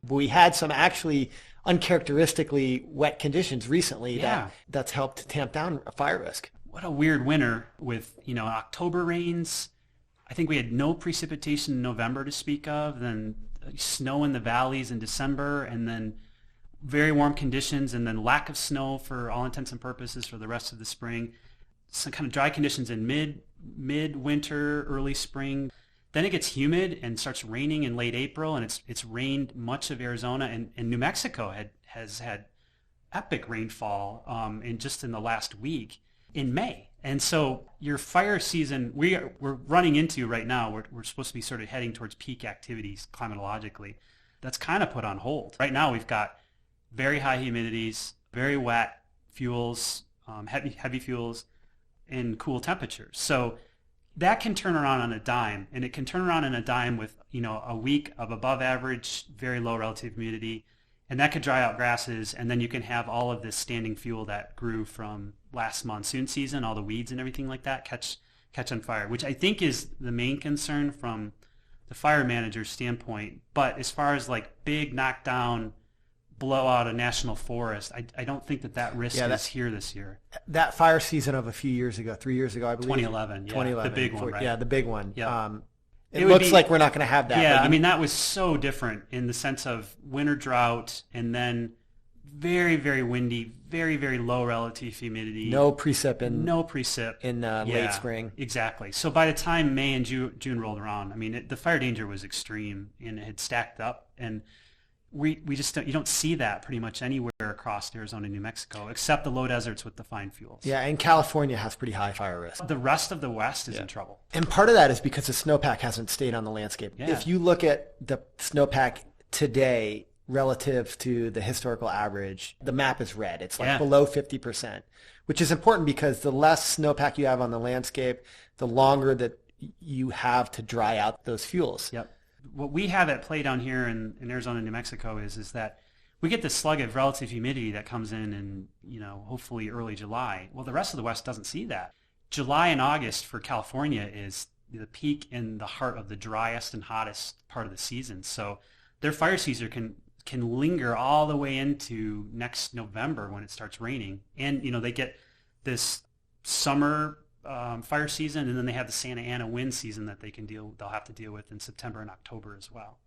We had some actually uncharacteristically wet conditions recently that's helped tamp down fire risk. What a weird winter with, October rains. I think we had no precipitation in November to speak of, then snow in the valleys in December, and then very warm conditions, and then lack of snow for all intents and purposes for the rest of the spring. Some kind of dry conditions in mid-winter, early spring. Then it gets humid and starts raining in late April, and it's rained much of Arizona, and New Mexico has had epic rainfall in the last week in May. And so your fire season, we're running into right now, we're supposed to be sort of heading towards peak activities climatologically. That's kind of put on hold. Right now we've got very high humidities, very wet fuels, heavy fuels, and cool temperatures. So that can turn around on a dime, and it can turn around on a dime with a week of above average, very low relative humidity, and that could dry out grasses, and then you can have all of this standing fuel that grew from last monsoon season, all the weeds and everything like that, catch on fire, which I think is the main concern from the fire manager's standpoint. But as far as like big knockdown, blow out a national forest, I don't think that risk is here this year. That fire season of a few years ago, 3 years ago, I believe. 2011, 2011, the big one, right? Yeah, the big one. Yeah. It looks like we're not going to have that. Yeah, I mean, that was so different in the sense of winter drought and then very, very windy, very, very low relative humidity. No precip in late spring. Exactly. So by the time May and June rolled around, I mean, the fire danger was extreme and it had stacked up. And we just you don't see that pretty much anywhere across Arizona and New Mexico, except the low deserts with the fine fuels. Yeah, and California has pretty high fire risk. The rest of the West is in trouble. And part of that is because the snowpack hasn't stayed on the landscape. Yeah. If you look at the snowpack today relative to the historical average, the map is red. It's below 50%, which is important because the less snowpack you have on the landscape, the longer that you have to dry out those fuels. Yep. What we have at play down here in Arizona and New Mexico is that we get this slug of relative humidity that comes in hopefully early July. Well, the rest of the West doesn't see that. July and August for California is the peak in the heart of the driest and hottest part of the season. So their fire season can linger all the way into next November when it starts raining. And, they get this summer fire season, and then they have the Santa Ana wind season that they'll have to deal with in September and October as well.